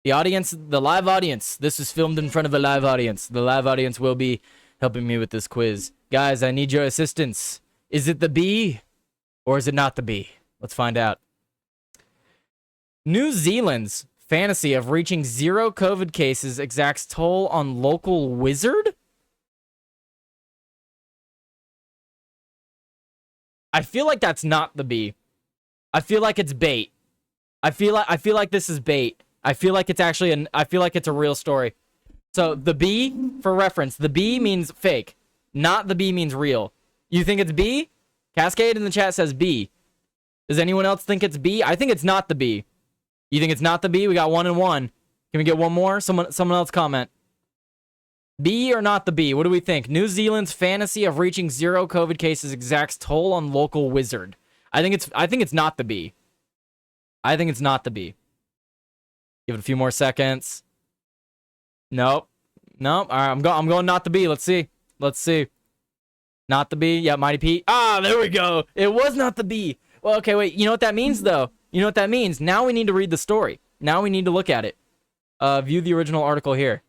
The audience, the live audience. This is filmed in front of a live audience. The live audience will be helping me with this quiz. Guys, I need your assistance. Is it the B or is it not the B? Let's find out. New Zealand's fantasy of reaching 0 COVID cases exacts toll on local wizard? I feel like that's not the B. I feel like it's bait. I feel like this is bait. I feel like it's actually I feel like it's a real story. So the B, for reference, the B means fake. Not the B means real. You think it's B? Cascade in the chat says B. Does anyone else think it's B? I think it's not the B. You think it's not the B? We got 1 and 1. Can we get one more? Someone else comment. B or not the B? What do we think? New Zealand's fantasy of reaching 0 COVID cases exacts toll on local wizard. I think it's not the B. I think it's not the B. Give it a few more seconds. Nope. All right, I'm going not the B. Let's see. Not the B. Yeah, Mighty Pete. Ah, there we go. It was not the B. Well, okay, wait. You know what that means, though? You know what that means? Now we need to read the story. Now we need to look at it. View the original article here.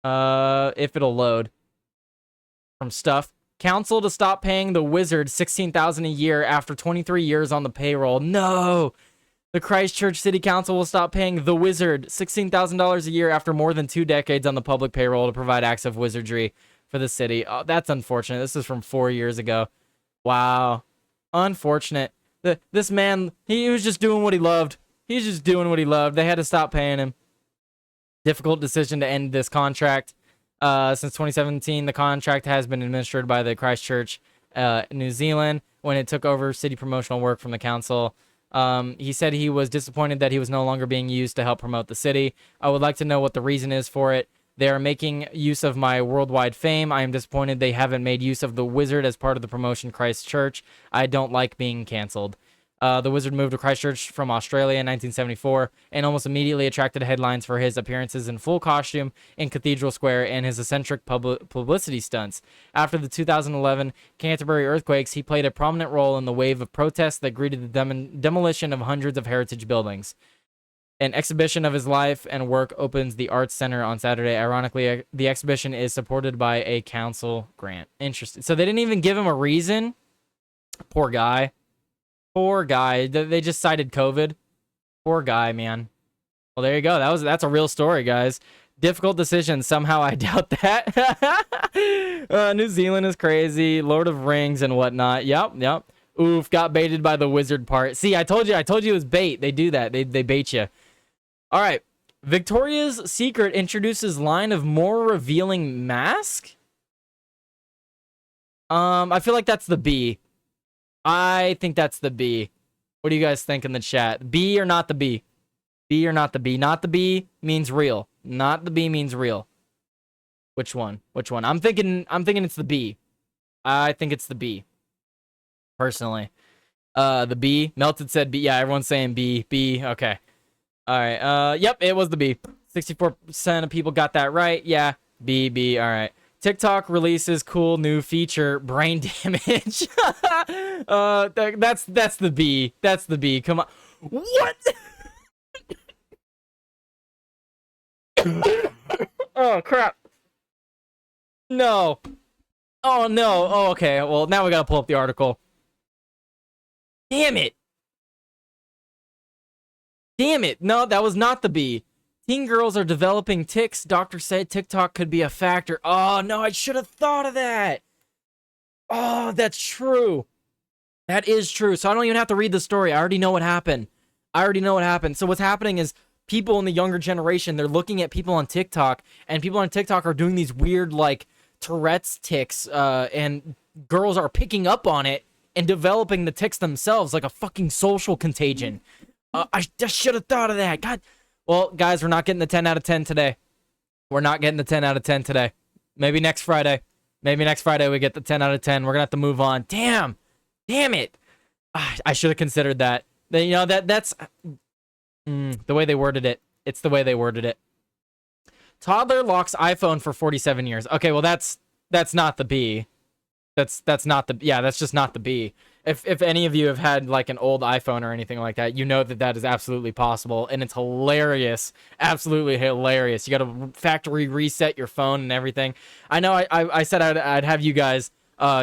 If it'll load. From stuff. Council to stop paying the wizard $16,000 a year after 23 years on the payroll. No! The Christchurch City Council will stop paying the wizard $16,000 a year after more than 2 decades on the public payroll to provide acts of wizardry for the city. Oh, that's unfortunate. This is from 4 years ago. Wow. Unfortunate. This man, he was just doing what he loved. He's just doing what he loved. They had to stop paying him. Difficult decision to end this contract. Since 2017, the contract has been administered by the Christchurch, New Zealand, when it took over city promotional work from the council. He said he was disappointed that he was no longer being used to help promote the city. I would like to know what the reason is for it. They are making use of my worldwide fame. I am disappointed they haven't made use of the wizard as part of the promotion Christchurch. I don't like being canceled. The wizard moved to Christchurch from Australia in 1974 and almost immediately attracted headlines for his appearances in full costume in Cathedral Square and his eccentric publicity stunts. After the 2011 Canterbury earthquakes, he played a prominent role in the wave of protests that greeted the demolition of hundreds of heritage buildings. An exhibition of his life and work opens the Arts Center on Saturday. Ironically, the exhibition is supported by a council grant. Interesting. So they didn't even give him a reason? Poor guy. Poor guy. They just cited COVID. Poor guy, man. Well, there you go. That's a real story, guys. Difficult decision. Somehow I doubt that. New Zealand is crazy. Lord of Rings and whatnot. Yep. Oof, got baited by the wizard part. See, I told you it was bait. They do that. They bait you. All right. Victoria's Secret introduces line of more revealing mask? I feel like that's the B. I think that's the B. What do you guys think in the chat? B or not the B? B or not the B? Not the B means real. Not the B means real. Which one? I'm thinking it's the B. I think it's the B. Personally. The B. Melted said B. Yeah, everyone's saying B. B. Okay. All right. Yep, it was the B. 64% of people got that right. Yeah. B. All right. TikTok releases cool new feature, brain damage. That's the B. That's the B. Come on. What? Oh crap. No. Oh no. Oh, okay. Well, now we gotta pull up the article. Damn it. No, that was not the B. Teen girls are developing tics. Doctor said TikTok could be a factor. Oh, no, I should have thought of that. Oh, that's true. That is true. So I don't even have to read the story. I already know what happened. So what's happening is people in the younger generation, they're looking at people on TikTok, and people on TikTok are doing these weird, like, Tourette's tics, and girls are picking up on it and developing the tics themselves like a fucking social contagion. I just should have thought of that. God. Well, guys, we're not getting the 10 out of 10 today. Maybe next Friday. We get the 10 out of 10. We're going to have to move on. Damn it. I should have considered that. You know, that's the way they worded it. It's the way they worded it. Toddler locks iPhone for 47 years. Okay, well, that's not the B. That's just not the B. If any of you have had like an old iPhone or anything like that, you know that that is absolutely possible, and it's hilarious, absolutely hilarious. You got to factory reset your phone and everything. I know I said I'd have you guys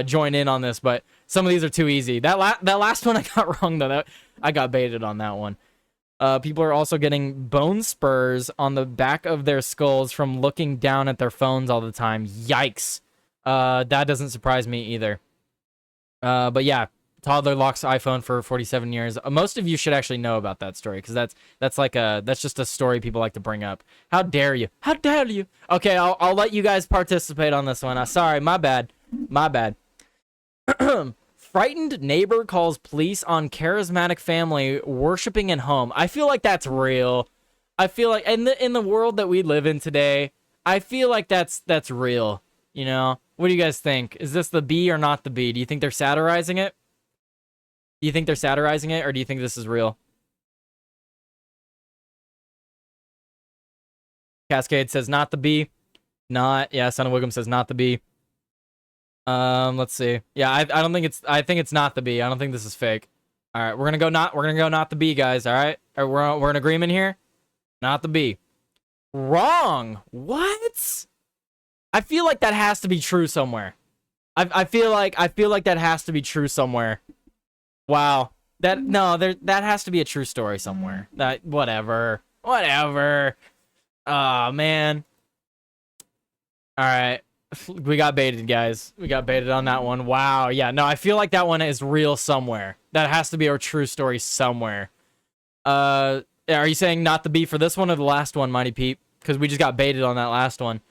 join in on this, but some of these are too easy. That last one I got wrong though. I got baited on that one. People are also getting bone spurs on the back of their skulls from looking down at their phones all the time. Yikes. That doesn't surprise me either. But yeah, toddler locks iPhone for 47 years. Most of you should actually know about that story because that's just a story people like to bring up. How dare you? How dare you? Okay, I'll let you guys participate on this one. Sorry, my bad. My bad. Frightened neighbor calls police on charismatic family worshiping in home. I feel like that's real. I feel like in the world that we live in today, I feel like that's real. You know, what do you guys think? Is this the B or not the B? Do you think they're satirizing it? Do you think they're satirizing it, or do you think this is real? Cascade says not the B. Not, yeah, Son of Wiggum says not the B. Let's see. Yeah, I don't think I think it's not the B. I don't think this is fake. All right, we're gonna go not the B, guys. All right, we're in agreement here. Not the B. Wrong. What? I feel like that has to be true somewhere. I feel like that has to be true somewhere. Wow. That has to be a true story somewhere. That whatever. Oh man. All right. We got baited, guys. We got baited on that one. Wow. Yeah, no, I feel like that one is real somewhere. That has to be a true story somewhere. Are you saying not the B for this one or the last one, Mighty Pete? Because we just got baited on that last one.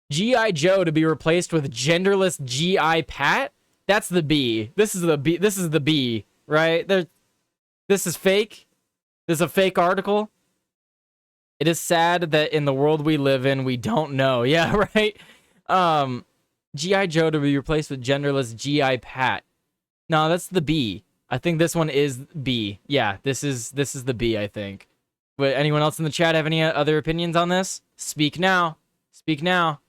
G.I. Joe to be replaced with genderless G.I. Pat? That's the B. This is the B. This is the B, right? This is fake. This is a fake article. It is sad that in the world we live in, we don't know. Yeah, right? G.I. Joe to be replaced with genderless G.I. Pat. No, that's the B. I think this one is B. Yeah, this is the B, I think. But anyone else in the chat have any other opinions on this? Speak now. Speak now.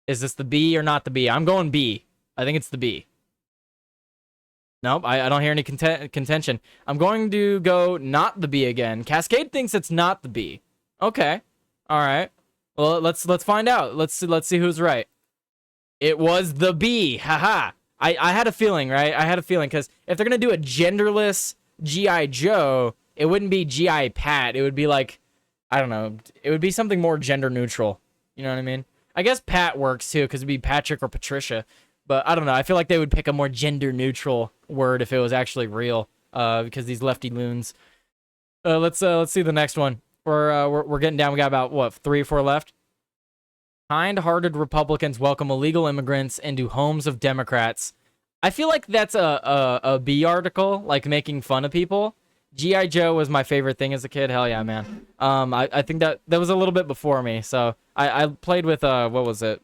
Is this the B or not the B? I'm going B. I think it's the B. Nope, I don't hear any contention. I'm going to go not the B again. Cascade thinks it's not the B. Okay. All right. Well, let's find out. Let's see who's right. It was the B. Haha. I had a feeling, right? I had a feeling because if they're gonna do a genderless G.I. Joe, it wouldn't be G.I. Pat. It would be like, I don't know. It would be something more gender neutral. You know what I mean? I guess Pat works too because it'd be Patrick or Patricia. But I don't know. I feel like they would pick a more gender neutral word if it was actually real. Because these lefty loons. Let's see the next one. We're getting down. We got about what 3 or 4 left. Kind-hearted Republicans welcome illegal immigrants into homes of Democrats. I feel like that's a B article, like making fun of people. G.I. Joe was my favorite thing as a kid. Hell yeah, man. I think that was a little bit before me. So I played with what was it?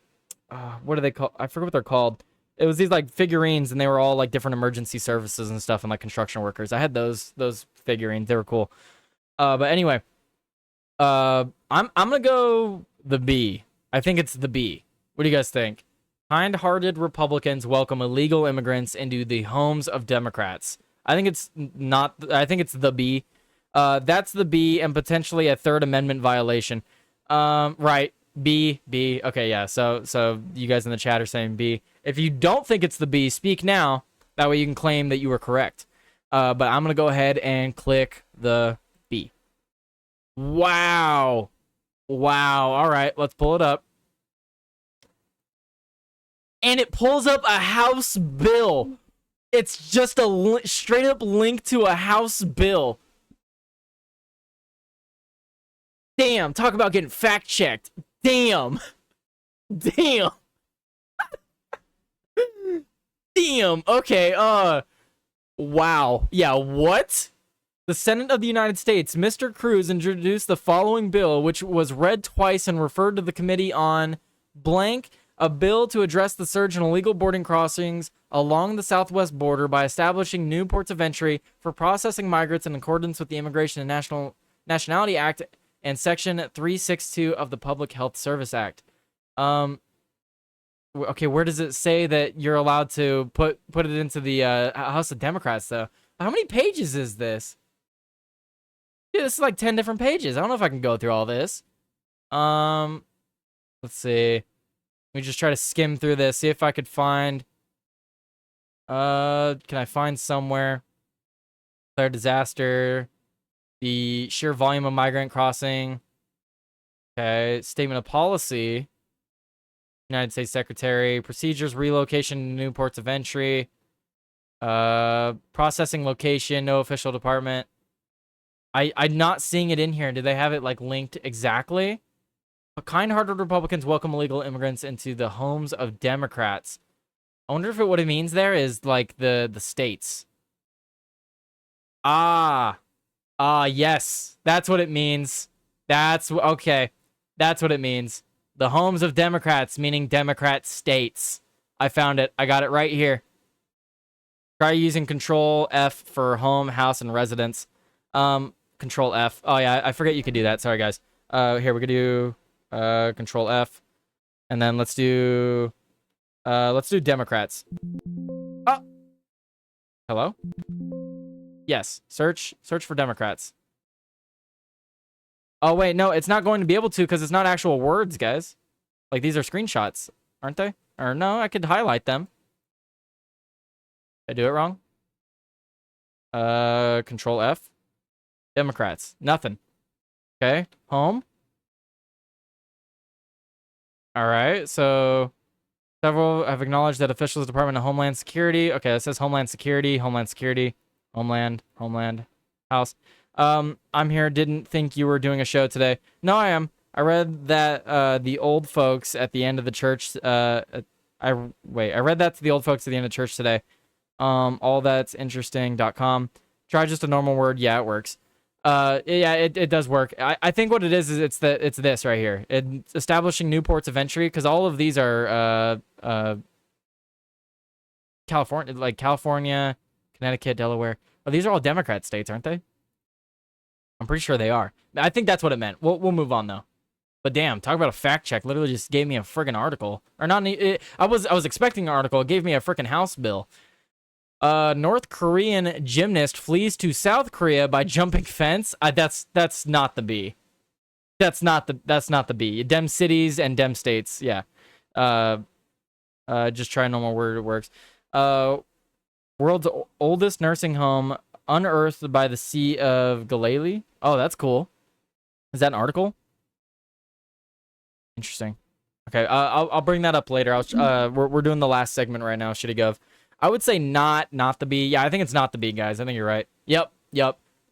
What are they called? I forget what they're called. It was these like figurines, and they were all like different emergency services and stuff, and like construction workers. I had those figurines. They were cool. But anyway, I'm gonna go the B. I think it's the B. What do you guys think? Kind-hearted Republicans welcome illegal immigrants into the homes of Democrats. I think it's not. I think it's the B. That's the B, and potentially a Third Amendment violation. Right. B. Okay, yeah. So you guys in the chat are saying B. If you don't think it's the B, speak now. That way you can claim that you were correct. But I'm gonna go ahead and click the B. Wow. All right, let's pull it up. And it pulls up a House bill. It's just a straight up link to a House bill. Damn, talk about getting fact checked. Damn. Damn. Okay, wow. Yeah, what? The Senate of the United States, Mr. Cruz introduced the following bill, which was read twice and referred to the committee on blank, a bill to address the surge in illegal boarding crossings along the southwest border by establishing new ports of entry for processing migrants in accordance with the Immigration and Nationality Act and Section 362 of the Public Health Service Act. Okay, where does it say that you're allowed to put it into the House of Democrats though? How many pages is this? Dude, this is like 10 different pages. I don't know if I can go through all this. Let's see. Let me just try to skim through this, see if I could find. Can I find somewhere? Declare disaster. The sheer volume of migrant crossing. Okay, statement of policy. United States Secretary. Procedures, relocation to new ports of entry. Processing location, no official department. I'm not seeing it in here. Do they have it like linked exactly? But kind-hearted Republicans welcome illegal immigrants into the homes of Democrats. I wonder if what it means there is like the states. Yes, that's what it means. Okay. That's what it means. The homes of Democrats, meaning Democrat states. I found it. I got it right here. Try using Control F for home, house, and residence. Control F. Oh yeah, I forget you could do that. Sorry guys. Here we could do Control F, and then let's do Democrats. Oh, hello. Yes, search for Democrats. Oh wait, no, it's not going to be able to because it's not actual words, guys. Like these are screenshots, aren't they? Or no, I could highlight them. Did I do it wrong? Control F. Democrats. Nothing. Okay. Home. All right. So several have acknowledged that officials of the Department of Homeland Security. Okay, it says Homeland Security, Homeland Security, Homeland, House. I'm here. Didn't think you were doing a show today. No, I am. I read that the old folks at the end of the church. I read that to the old folks at the end of church today. All that's interesting.com. Try just a normal word. Yeah, it works. Yeah, it does work. I think what it is it's this right here. It's establishing new ports of entry because all of these are California, Connecticut, Delaware. Oh, these are all Democrat states, aren't they? I'm pretty sure they are. I think that's what it meant. We'll move on though. But damn, talk about a fact check. Literally just gave me a friggin' article. Or not. I was expecting an article. It gave me a friggin' House bill. North Korean gymnast flees to South Korea by jumping fence. That's not the B. That's not the B. Dem cities and dem states. Yeah. Just try normal word. It works. World's oldest nursing home unearthed by the Sea of Galilee. Oh, that's cool. Is that an article? Interesting. Okay. I'll bring that up later. We're doing the last segment right now. Should he go? I would say not the B. Yeah, I think it's not the B, guys. I think you're right. Yep.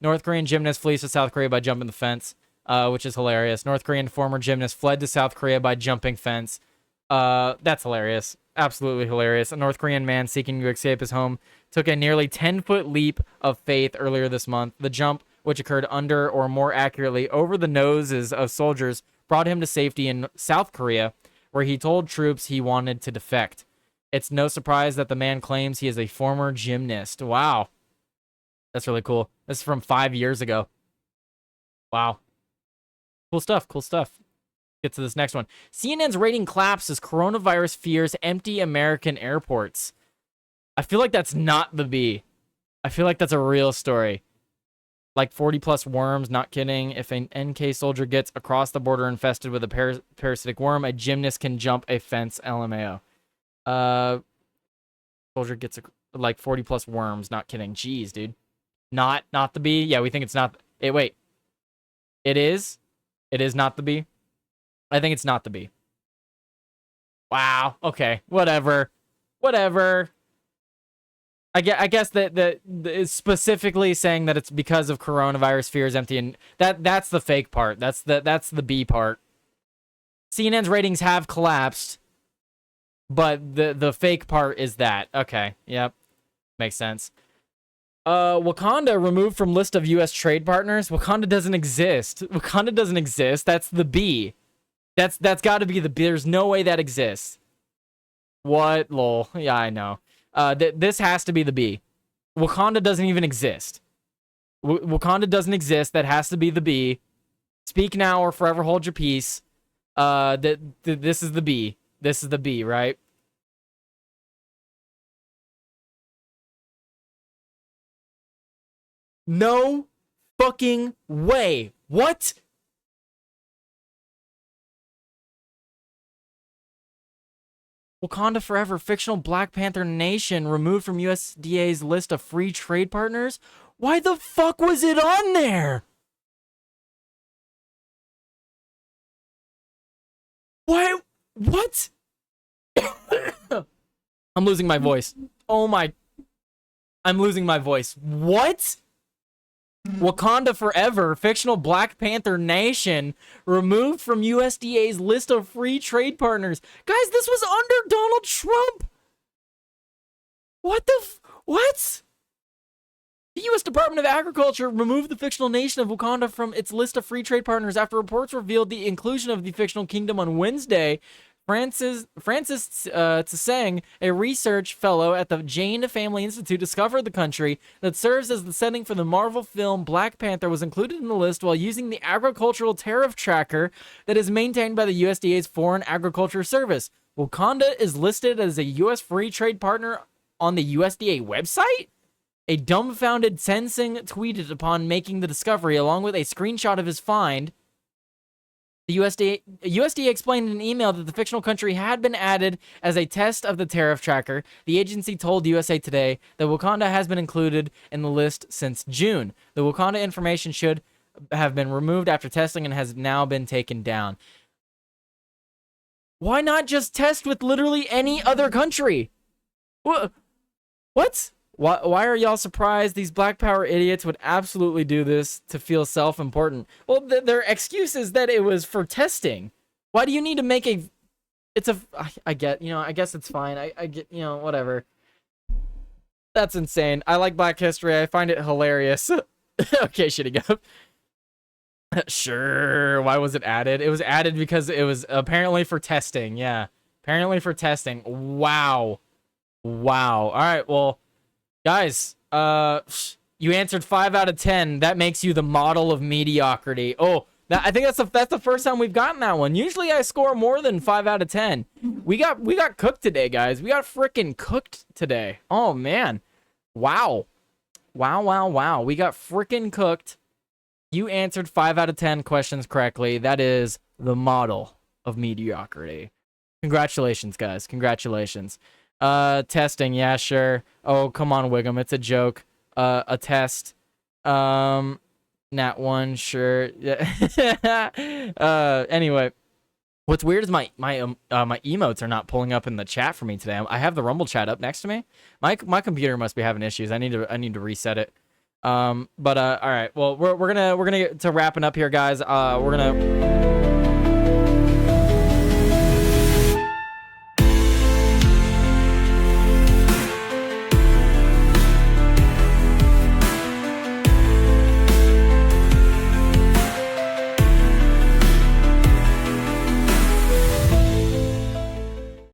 North Korean gymnast flees to South Korea by jumping the fence, which is hilarious. North Korean former gymnast fled to South Korea by jumping fence. That's hilarious. Absolutely hilarious. A North Korean man seeking to escape his home took a nearly 10-foot leap of faith earlier this month. The jump, which occurred under, or more accurately, over the noses of soldiers, brought him to safety in South Korea, where he told troops he wanted to defect. It's no surprise that the man claims he is a former gymnast. Wow. That's really cool. This is from 5 years ago. Wow. Cool stuff. Get to this next one. CNN's rating collapses. Coronavirus fears empty American airports. I feel like that's not the B. I feel like that's a real story. Like 40 plus worms, not kidding. If an NK soldier gets across the border infested with a parasitic worm, a gymnast can jump a fence, LMAO. Soldier gets like 40 plus worms, not kidding. Jeez, dude. Not the B. Yeah, we think it's not. Wait. It is not the B. I think it's not the B. Wow. Okay. Whatever. I guess that is specifically saying that it's because of coronavirus fears empty, and that's the fake part. That's the B part. CNN's ratings have collapsed, but the fake part is that. Okay. Yep. Makes sense. Wakanda removed from list of U.S. trade partners. Wakanda doesn't exist. That's the B. That's got to be the B. There's no way that exists. What? Lol. Yeah, I know. This has to be the B. Wakanda doesn't even exist. Wakanda doesn't exist. That has to be the B. Speak now or forever hold your peace. This is the B. This is the B, right? No fucking way. What? Wakanda Forever, fictional Black Panther nation removed from USDA's list of free trade partners? Why the fuck was it on there? Why? What? I'm losing my voice. Oh my. I'm losing my voice. What? Wakanda Forever, fictional Black Panther nation, removed from USDA's list of free trade partners. Guys, this was under Donald Trump. What the what? The U.S. Department of Agriculture removed the fictional nation of Wakanda from its list of free trade partners after reports revealed the inclusion of the fictional kingdom on Wednesday. Francis Tseng, a research fellow at the Jane Family Institute, discovered the country that serves as the setting for the Marvel film Black Panther was included in the list while using the agricultural tariff tracker that is maintained by the USDA's Foreign Agriculture Service. Wakanda is listed as a U.S. free trade partner on the USDA website? A dumbfounded Tseng tweeted upon making the discovery, along with a screenshot of his find. The USDA explained in an email that the fictional country had been added as a test of the tariff tracker. The agency told USA Today that Wakanda has been included in the list since June. The Wakanda information should have been removed after testing and has now been taken down. Why not just test with literally any other country? What? Why are y'all surprised? These Black Power idiots would absolutely do this to feel self-important. Well, their excuse is that it was for testing. Why do you need to make a... It's a... I get, I guess it's fine. I get, whatever. That's insane. I like Black history. I find it hilarious. Okay, shitting up. Sure. Why was it added? It was added because it was apparently for testing. Yeah. Apparently for testing. Wow. Wow. All right, well... Guys, you answered 5 out of 10. That makes you the model of mediocrity. Oh, I think that's the first time we've gotten that one. Usually I score more than 5 out of 10. We got cooked today, guys. We got freaking cooked today. Oh man. Wow. Wow. We got freaking cooked. You answered 5 out of 10 questions correctly. That is the model of mediocrity. Congratulations, guys. Congratulations. Testing, yeah, sure. Oh, come on, Wiggum, it's a joke. A test. Nat 1, sure. Yeah. Anyway, what's weird is my emotes are not pulling up in the chat for me today. I have the Rumble chat up next to me. My computer must be having issues. I need to reset it. But all right. Well, we're gonna get to wrapping up here, guys. We're gonna